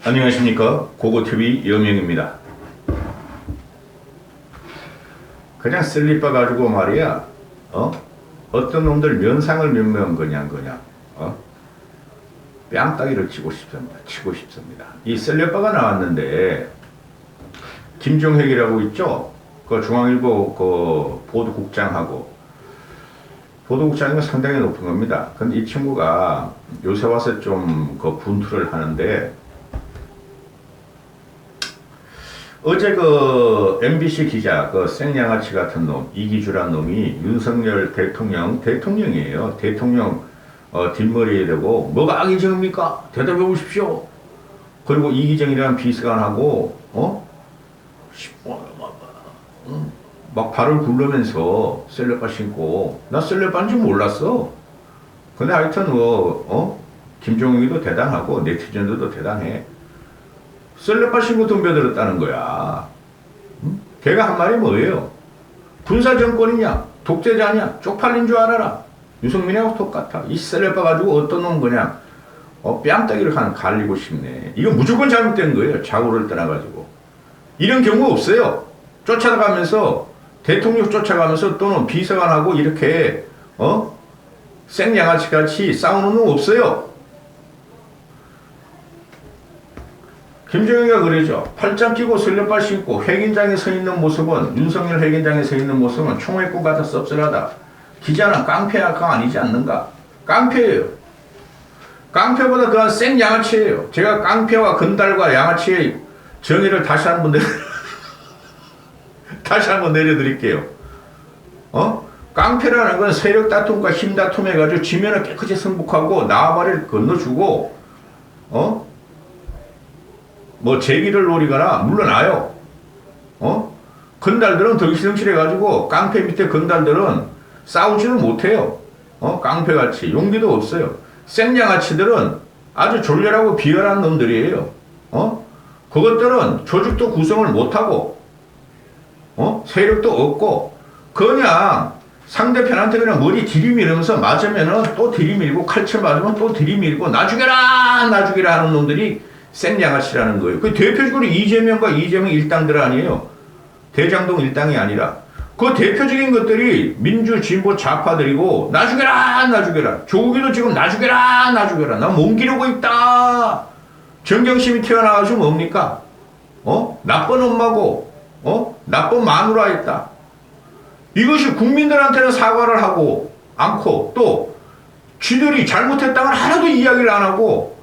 안녕하십니까. 고고TV 여명입니다. 그냥 슬리퍼 가지고 말이야, 어떤 놈들 면상을 그냥, 뺨따기를 치고 싶습니다. 이 슬리퍼가 나왔는데, 김종혁이라고 있죠? 그 중앙일보 그 보도국장이 상당히 높은 겁니다. 근데 이 친구가 요새 와서 좀 그 분투를 하는데, 어제 그 MBC 기자, 그 생양아치 같은 놈, 이기주란 놈이 윤석열 대통령이에요. 대통령 뒷머리에 대고 뭐가 악의정입니까? 대답해 보십시오. 그리고 이기정이라는 비서관하고 막 발을 굴르면서 셀레바 신고, 나 셀레바인 줄 몰랐어. 근데 하여튼 김종욱이도 대단하고 네티즌들도 대단해. 셀레바 신고 덤벼들었다는 거야. 걔가 한 말이 뭐예요? 군사정권이냐? 독재자냐? 쪽팔린 줄 알아라. 유승민하고 똑같아. 이 셀레바 가지고 어떤 놈 그냥 뺨따기를 갈리고 싶네. 이거 무조건 잘못된 거예요. 좌우를 떠나가지고. 이런 경우 없어요. 쫓아가면서 대통령 쫓아가면서 또는 비서관하고 이렇게 생양아치 같이 싸우는 놈 없어요. 김정희가 그러죠. 팔짱 끼고 슬리퍼 신고 회긴장에 서 있는 모습은, 윤석열 회긴장에 서 있는 모습은 총회국 같아 씁쓸하다. 기자는 깡패가 아니지 않는가? 깡패예요. 깡패보다 더한 생양아치예요. 제가 깡패와 건달과 양아치의 정의를 다시 한번 내려드릴게요. 깡패라는 건 세력 다툼과 힘 다툼 해가지고 지면을 깨끗이 승복하고 나와바리를 건너주고 재기를 노리거나 물러나요. 건달들은 덩실덩실해가지고 깡패 밑에 건달들은 싸우지를 못해요. 깡패같이 용기도 없어요. 생양아치들은 아주 졸렬하고 비열한 놈들이에요. 그것들은 조직도 구성을 못하고 세력도 없고 그냥 상대편한테 그냥 머리 들이밀으면서 맞으면은 또 들이밀고 칼질 맞으면 또 들이밀고 나 죽여라 하는 놈들이 생양아치라는 거예요. 그 대표적으로 이재명과 이재명 일당들 아니에요. 대장동 일당이 아니라. 그 대표적인 것들이 민주 진보 좌파들이고 나 죽여라. 조국이도 지금 나 죽여라. 나 몸기르고 있다. 정경심이 튀어나와서 뭡니까? 나쁜 엄마고 나쁜 마누라 있다. 이것이 국민들한테는 사과를 하고 않고 또 쥐들이 잘못했다는 하나도 이야기를 안 하고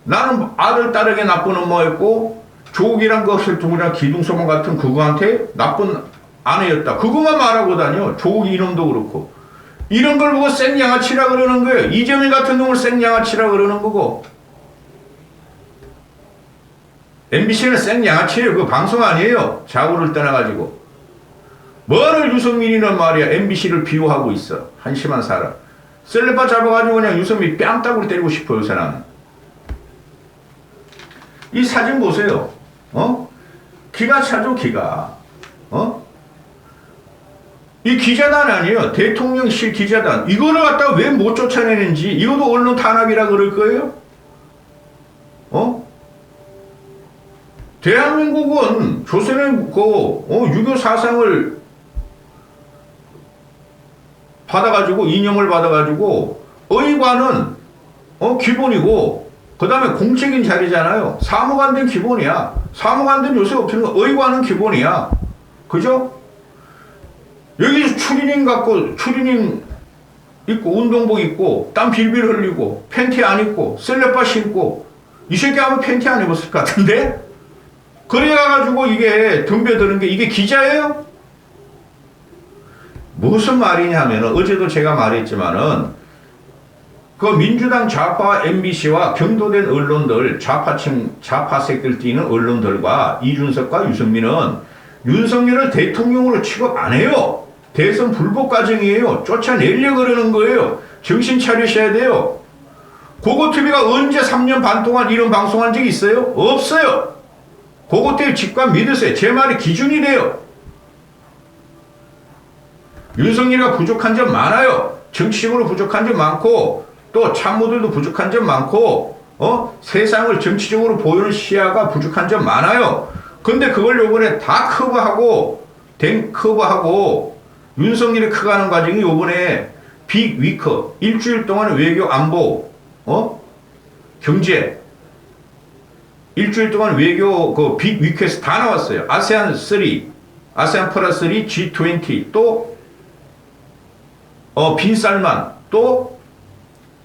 나는 아들, 딸에게 나쁜 엄마였고 조국이란 것을 두고나 기둥소문 같은 그거한테 나쁜 아내였다. 그것만 말하고 다녀. 조국 이놈도 그렇고. 이런 걸 보고 생양아치라 그러는 거예요. 이재명 같은 놈을 생양아치라 그러는 거고. MBC는 생양아치예요. 그거 방송 아니에요. 좌우를 떠나가지고. 뭐를 유승민이는 말이야. MBC를 비호하고 있어. 한심한 사람. 셀레바 잡아가지고 그냥 유승민 뺨따구를 때리고 싶어요. 요새 나는. 이 사진 보세요. 기가 차죠, 기가. 이 기자단 아니에요. 대통령실 기자단. 이거를 갖다가 왜 못 쫓아내는지, 이것도 언론 탄압이라 그럴 거예요? 대한민국은 조선의 6.25 사상을 받아가지고, 이념을 받아가지고, 의관은, 기본이고, 그 다음에 공적인 자리잖아요. 사무관된 기본이야. 사무관된 요새 없는 거 의관은 기본이야. 그죠? 여기서 추리닝 입고 운동복 입고 땀 빌빌 흘리고 팬티 안 입고 셀레바 신고 이 새끼 아마 팬티 안 입었을 것 같은데? 그래가지고 이게 덤벼드는 게 이게 기자예요? 무슨 말이냐면은 어제도 제가 말했지만은 그 민주당 좌파 MBC와 경도된 언론들, 좌파색들 뛰는 언론들과 이준석과 유승민은 윤석열을 대통령으로 취급 안 해요. 대선 불복 과정이에요. 쫓아내려고 그러는 거예요. 정신 차리셔야 돼요. 고고TV가 언제 3년 반 동안 이런 방송한 적이 있어요? 없어요. 고고TV 직관 믿으세요. 제 말이 기준이래요. 윤석열이가 부족한 점 많아요. 정치적으로 부족한 점 많고 또 참모들도 부족한 점 많고 세상을 정치적으로 보이는 시야가 부족한 점 많아요. 근데 그걸 요번에 다 커버하고 윤석열이 커가는 과정이 요번에 빅 위커 일주일 동안 외교 안보 경제 일주일 동안 외교 그 빅 위크에서 다 나왔어요. 아세안 3, 아세안 플러스 3, G20 또 빈살만 또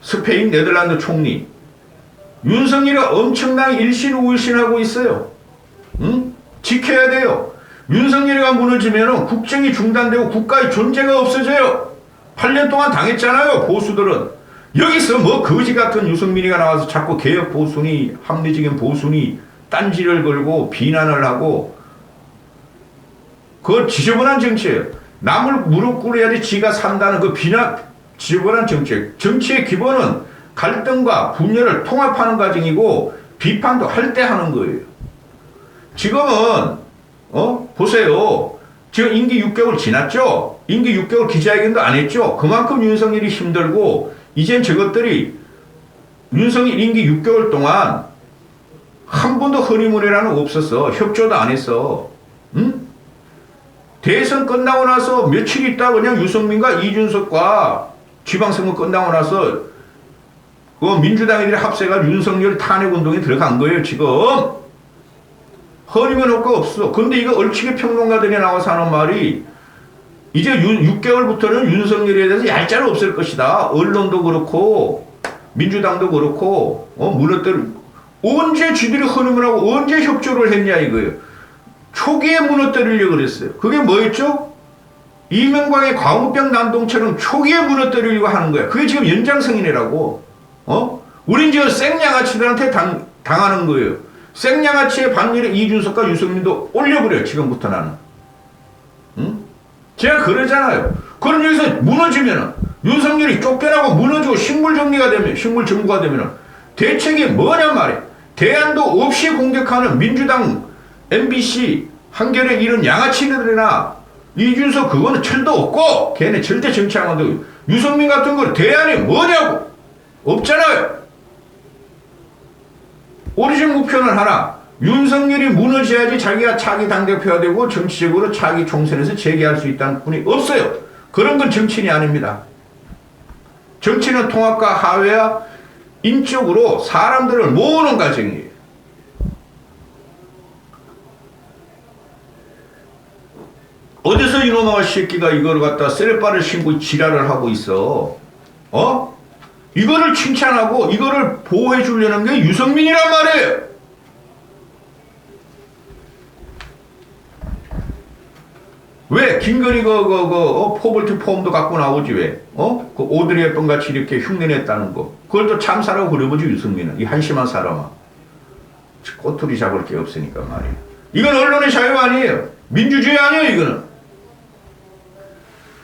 스페인 네덜란드 총리 윤석열이 엄청나게 일신우일신하고 있어요. 응? 지켜야 돼요. 윤석열이가 무너지면 국정이 중단되고 국가의 존재가 없어져요. 8년 동안 당했잖아요. 보수들은. 여기서 뭐 거지 같은 유승민이가 나와서 자꾸 개혁 보수니 합리적인 보수니 딴지를 걸고 비난을 하고 그거 지저분한 정치예요. 남을 무릎 꿇어야지 지가 산다는 그 비난 지저분한 정치. 정치의 기본은 갈등과 분열을 통합하는 과정이고 비판도 할 때 하는 거예요. 지금은 보세요. 지금 임기 6개월 지났죠? 임기 6개월 기자회견도 안 했죠? 그만큼 윤석열이 힘들고 이젠 저것들이 윤석열 임기 6개월 동안 한 번도 허니문이라는 없었어. 협조도 안 했어. 응? 대선 끝나고 나서 며칠 있다 그냥 유승민과 이준석과 지방선거 끝나고 나서 그 민주당이들이 합세가 윤석열 탄핵운동에 들어간 거예요. 지금. 허니문 효과 없어. 근데 이거 얼치게 평론가들이 나와서 하는 말이 이제 6개월부터는 윤석열에 대해서 얄짤 없을 것이다. 언론도 그렇고 민주당도 그렇고 무너뜨려 언제 쥐들이 허니문하고 언제 협조를 했냐 이거예요. 초기에 무너뜨리려고 그랬어요. 그게 뭐였죠? 이명박의 광우병 난동처럼 초기에 무너뜨리려고 하는 거야. 그게 지금 연장성이라고. 우린 지금 생양아치들한테 당하는 거예요. 생양아치의 반열에 이준석과 유승민도 올려버려요. 지금부터 나는. 응? 제가 그러잖아요. 그럼 여기서 무너지면은 윤석열이 쫓겨나고 무너지고 식물정리가 되면 식물정부가 되면은 대책이 뭐냔 말이에요. 대안도 없이 공격하는 민주당 MBC 한겨레 이런 양아치들이나 이준석 그거는 철도 없고 걔네 절대 정치 안 한다고. 유승민 같은 거 대안이 뭐냐고. 없잖아요. 오리진 목표는 하나. 윤석열이 무너져야지 자기가 차기 당대표가 되고 정치적으로 차기 총선에서 재기할 수 있다는 분이 없어요. 그런 건 정치인이 아닙니다. 정치는 통합과 화해와 인적으로 사람들을 모으는 과정이에요. 어디서 이놈의 새끼가 이걸 갖다 셀바를 신고 지랄을 하고 있어. 이거를 칭찬하고 이거를 보호해 주려는 게 유승민이란 말이에요. 왜? 김건희 포벌티 폼도 갖고 나오지 왜? 그 오드리 헵번 같이 이렇게 흉내냈다는 거. 그걸 또 참사라고 그려보지 유승민은. 이 한심한 사람아. 꼬투리 잡을 게 없으니까 말이에요. 이건 언론의 자유 아니에요. 민주주의 아니에요 이거는.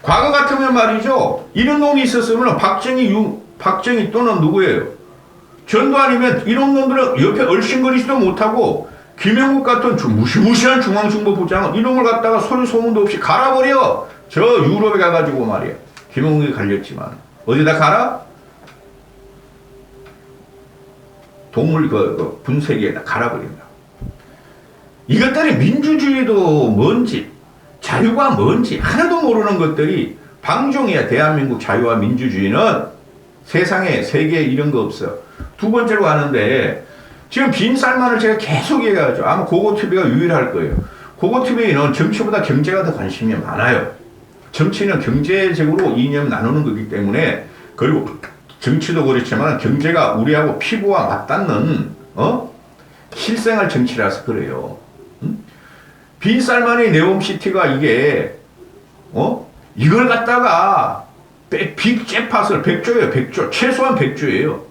과거 같으면 말이죠. 이런 놈이 있었으면 박정희 또는 누구예요? 전두환이면 이런 놈들은 옆에 얼씬거리지도 못하고 김영국 같은 무시무시한 중앙정보부장은 이놈을 갖다가 소리 소문도 없이 갈아버려. 저 유럽에 가가지고 말이야. 김영국이 갈렸지만 어디다 갈아? 동물 분쇄기에다 갈아버린다. 이것들이 민주주의도 뭔지 자유가 뭔지 하나도 모르는 것들이 방종이야. 대한민국 자유와 민주주의는 세상에 세계에 이런 거 없어. 두 번째로 가는데 지금 빈살만을 제가 계속 얘기하죠. 아마 고고TV가 유일할 거예요. 고고TV는 정치보다 경제가 더 관심이 많아요. 정치는 경제적으로 이념 나누는 거기 때문에 그리고 정치도 그렇지만 경제가 우리하고 피부와 맞닿는 실생활 정치라서 그래요. 빈살만의 네옴시티가 이게 이걸 갖다가 빅 잭팟을 100조예요. 100조. 최소한 100조예요.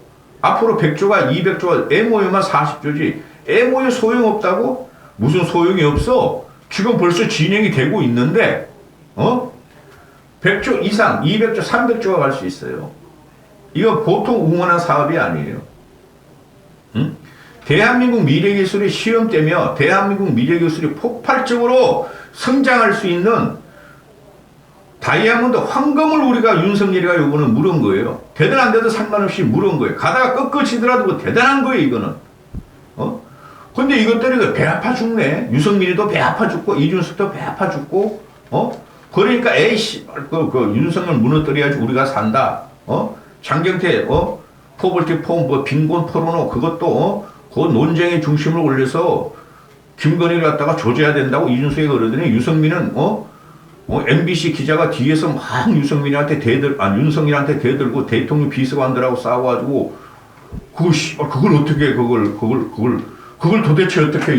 앞으로 100조가 200조가 MOU만 40조지. MOU 소용없다고? 무슨 소용이 없어? 지금 벌써 진행이 되고 있는데 100조 이상 200조 300조가 갈 수 있어요. 이거 보통 웅원한 사업이 아니에요. 응? 대한민국 미래기술이 시험되며 대한민국 미래기술이 폭발적으로 성장할 수 있는 다이아몬드 황금을 우리가 윤석열이가 요거는 물은 거예요. 되든 안 되든 상관없이 물은 거예요. 가다가 꺾어지더라도 뭐 대단한 거예요, 이거는. 어? 근데 이것들이 배 아파 죽네. 유승민이도 배 아파 죽고, 이준석도 배 아파 죽고, 그러니까, 에이씨, 윤석열 무너뜨려야지 우리가 산다. 장경태, 포벌티 폼, 빈곤 포르노, 그것도, 그 논쟁의 중심을 올려서 김건희를 갖다가 조져야 된다고 이준석이 그러더니 유승민은, MBC 기자가 뒤에서 막 유승민한테 윤석열한테 대들고 대통령 비서관들하고 싸워가지고, 그걸 어떻게, 그걸 도대체 어떻게,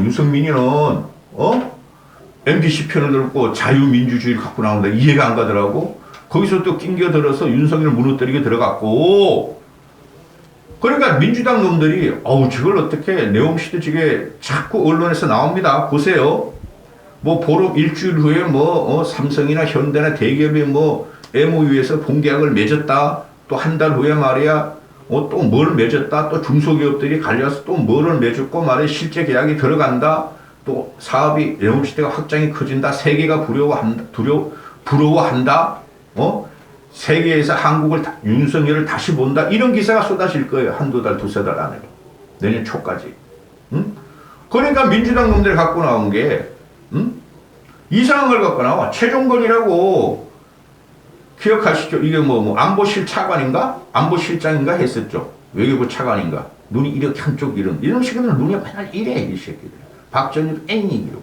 유승민이는, MBC 편을 들고 자유민주주의를 갖고 나온다. 이해가 안 가더라고. 거기서 또 낑겨들어서 윤석열 무너뜨리게 들어갔고, 그러니까 민주당 놈들이, 저걸 어떻게, 내용시대지게 자꾸 언론에서 나옵니다. 보세요. 보름 일주일 후에 삼성이나 현대나 대기업이 MOU에서 본계약을 맺었다. 또 한 달 후에 말이야, 또 뭘 맺었다. 또 중소기업들이 갈려서 또 뭐를 맺었고 말이야, 실제 계약이 들어간다. 또 사업이 내용시대가 확장이 커진다. 세계가 부러워한다. 세계에서 한국을, 윤석열을 다시 본다. 이런 기사가 쏟아질 거예요. 한두 달, 두세 달 안에. 내년 초까지. 응? 그러니까 민주당 놈들이 갖고 나온 게, 이상한 걸 갖고 나와. 최종건이라고 기억하시죠? 이게 안보실 차관인가? 안보실장인가 했었죠. 외교부 차관인가? 눈이 이렇게 한쪽 이런 식으로 눈이 맨날 이래, 이 새끼들. 박정희도 N이기로.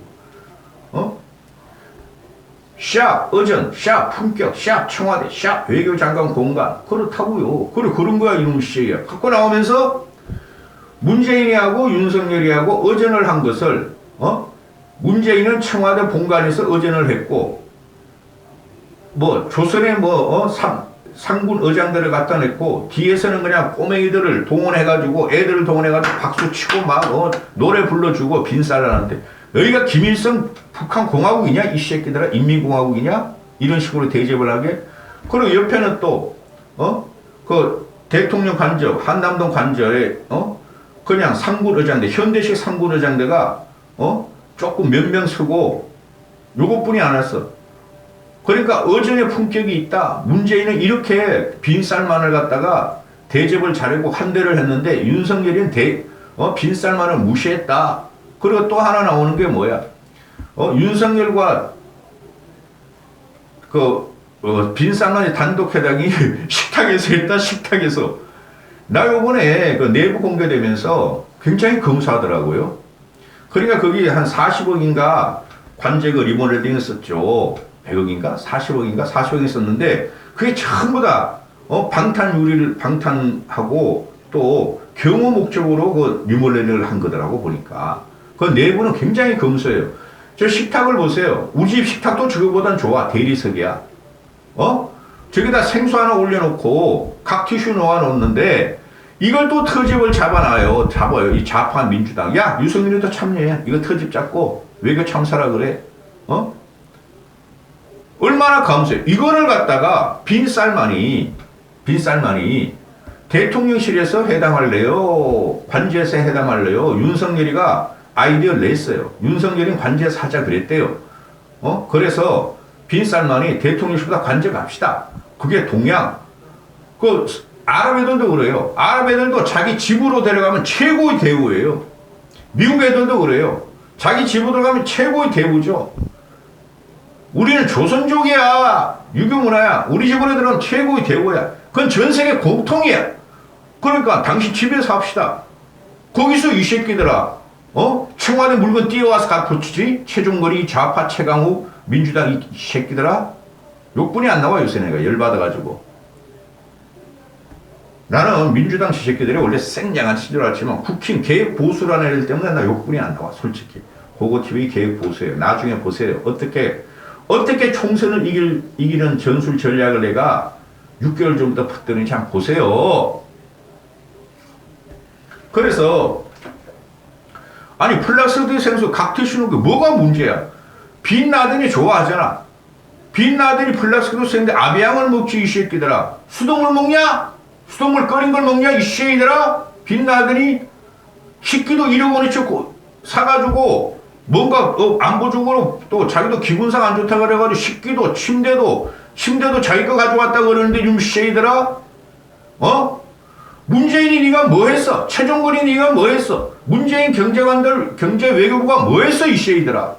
샵 어전, 샵 품격, 샵 청와대, 샵 외교장관 공간. 그렇다고요. 그런 거야, 이놈 씨야. 갖고 나오면서 문재인이하고 윤석열이하고 어전을 한 것을, 문재인은 청와대 본관에서 어전을 했고, 조선의 상군 의장들을 갖다 냈고, 뒤에서는 그냥 꼬맹이들을 동원해가지고, 애들을 동원해가지고 박수 치고 노래 불러주고, 빈살라한테. 여기가 김일성 북한 공화국이냐? 이 새끼들아, 인민공화국이냐? 이런 식으로 대접을 하게. 그리고 옆에는 또, 대통령 관저, 한남동 관저에, 그냥 상군 의장대, 현대식 상군 의장대가, 조금 몇 명 서고, 요것뿐이 안 왔어. 그러니까 어전의 품격이 있다. 문재인은 이렇게 빈쌀만을 갖다가 대접을 잘하고 환대를 했는데 윤석열이는 빈쌀만을 무시했다. 그리고 또 하나 나오는 게 뭐야? 윤석열과 빈쌀만의 단독회담이 식탁에서 했다. 식탁에서. 나 요번에 내부 공개되면서 굉장히 검소하더라고요. 그러니까 거기 한 40억인가 관제그 리모델링 썼죠. 100억인가? 40억이 썼는데, 그게 전부 다, 방탄하고, 또, 경호 목적으로 리모델링을 한 거더라고, 보니까. 그 내부는 굉장히 검소해요. 저 식탁을 보세요. 우리 집 식탁도 저거보단 좋아. 대리석이야. 저기다 생수 하나 올려놓고, 각 티슈 놓아놓는데, 이걸 또 터집을 잡아요. 이 좌파한 민주당. 야, 유승민이도 참여해. 이거 터집 잡고, 외교 참사라 그래. 얼마나 감수해. 이거를 갖다가 빈쌀만이 대통령실에서 해당할래요? 관제에서 해당할래요? 윤석열이가 아이디어를 냈어요. 윤석열이 관제에서 하자 그랬대요. 그래서 빈쌀만이 대통령실보다 관제 갑시다. 그게 동양. 아랍 애들도 그래요. 아랍 애들도 자기 집으로 데려가면 최고의 대우예요. 미국 애들도 그래요. 자기 집으로 가면 최고의 대우죠. 우리는 조선족이야. 유교문화야. 우리 집으로 들어가면 최고의 대우야. 그건 전 세계 공통이야. 그러니까 당신 집에서 합시다. 거기서 이 새끼들아, 청와대 물건 띄워와서 갖다 붙이지? 최종거리, 좌파, 최강욱, 민주당 이 새끼들아? 욕분이 안 나와, 요새 내가 열받아가지고. 나는 민주당 저 새끼들이 원래 생양한 치졸하지만 국힘 개혁 보수라는 애들 때문에 나 욕분이 안 나와, 솔직히. 고고TV 개혁 보수예요. 나중에 보세요. 어떻게 총선을 이기는 전술 전략을 내가 6개월 전부터 팠더니 참 보세요. 그래서 아니 플라스틱 생수 각티 씌우는 게 뭐가 문제야? 빈라덴이 좋아하잖아. 빈라덴이 플라스틱으로 쓰는데 아비앙을 먹지 이 새끼들아. 수돗물 먹냐? 수돗물 끓인 걸 먹냐 이 새끼들아? 빈라덴이 식기도 1억 원어치 사가지고 뭔가 안보적으로 또 자기도 기분상 안 좋다 그래가지고 식기도 침대도 자기 거 가져왔다 그러는데 좀 쉐이더라. 문재인이 네가 뭐 했어? 최종근이 네가 뭐 했어? 문재인 경제관들 경제외교부가 뭐 했어 이 쉐이더라.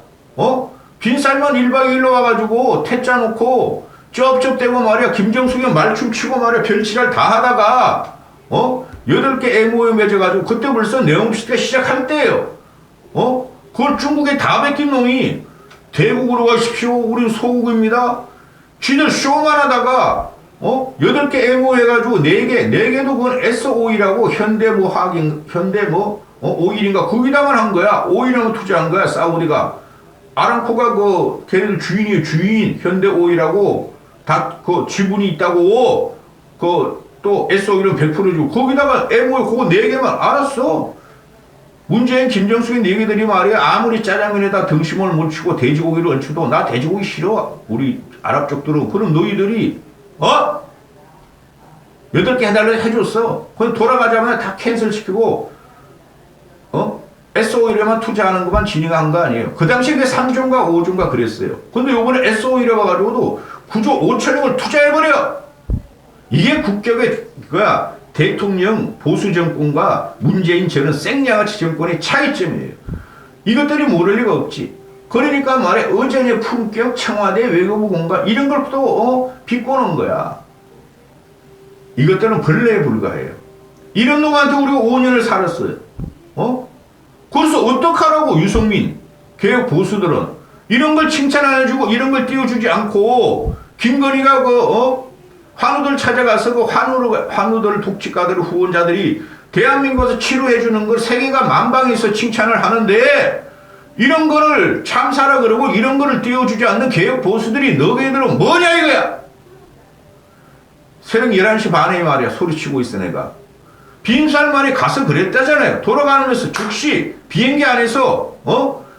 빈살만 1박 2일로 와가지고 퇴짜 놓고 쩝쩝대고 말이야 김정숙이 말춤 치고 말이야 별치랄 다 하다가 8개 MOU 맺어가지고 그때 벌써 네옴시티가 시작할 때예요. 그걸 중국에 다 베낀 놈이 대국으로 가십시오. 우린 소국입니다. 쥐들 쇼만 하다가 8개 MOU 해가지고 4개도 그건 SOE라고 오일인가 거기다만 한 거야. 오일에만 투자한 거야 사우디가. 아람코가 걔네들 주인이에요. 주인 현대오일하고 다 지분이 있다고 또 SOE는 100% 주고 거기다가 MOU 그거 4개만 알았어. 문재인 김정숙이 4개들이 말이야 아무리 짜장면에다 등심을 못 치고 돼지고기를 얹혀도 나 돼지고기 싫어. 우리 아랍 쪽들은. 그럼 너희들이 8개 해달라 해줬어. 그럼 돌아가자마자 다 캔슬시키고 SOE에만 투자하는 것만 진행한 거 아니에요. 그 당시에 그게 3조인가 5조인가 그랬어요. 근데 요번에 SOE를 와가지고도 9조 5천억을 투자해버려. 이게 국격의 대통령 보수 정권과 문재인 저는 생양아치 정권의 차이점이에요. 이것들이 모를 리가 없지. 그러니까 말해 어제의 품격 청와대 외교부 공간 이런 걸 또 비꼬는 거야. 이것들은 벌레에 불과해요. 이런 놈한테 우리가 5년을 살았어요. 그래서 어떡하라고 유승민 개혁 보수들은 이런 걸 칭찬 안 해주고 이런 걸 띄워주지 않고 김건희가 환우들 찾아가서 환우들 독직가들 후원자들이 대한민국에서 치료해주는 걸 세계가 만방에서 칭찬을 하는데 이런 거를 참사라 그러고 이런 거를 띄워주지 않는 개혁 보수들이 너희들은 뭐냐 이거야. 새벽 11시 반에 말이야 소리치고 있어 내가. 빈살만이 가서 그랬다잖아요. 돌아가면서 즉시 비행기 안에서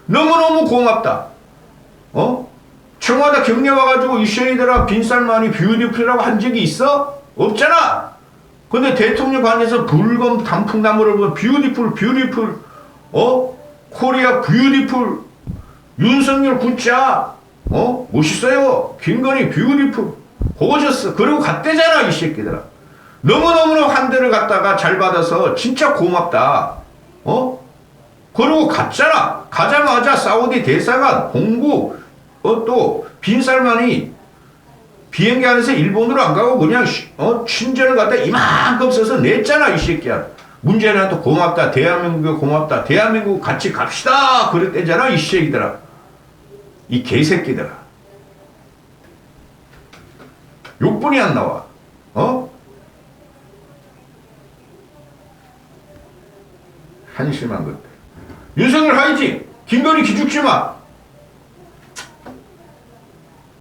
너무너무 고맙다. 청와대 경례 와가지고 이쉐이더라 빈살만이 뷰티풀이라고 한 적이 있어? 없잖아. 근데 대통령 관에서 불금 단풍나무를 보면 뷰티풀 코리아 뷰티풀 윤석열 굿자 멋있어요. 김건희 뷰티풀 고졌어. 그리고 갔대잖아 이 새끼들아. 너무너무 한 대를 갖다가 잘 받아서 진짜 고맙다. 그러고 갔잖아. 가자마자 사우디 대사관 공국 또 빈살만이 비행기 안에서 일본으로 안 가고 그냥 친전을 갖다 이만큼 써서 냈잖아 이 새끼야. 문재인한테 고맙다. 대한민국에 고맙다. 대한민국 같이 갑시다. 그랬대잖아 이 새끼들아. 이 개새끼들아. 욕분이 안 나와. 한심한 것들. 윤석열 화이팅! 김건희 기죽지 마!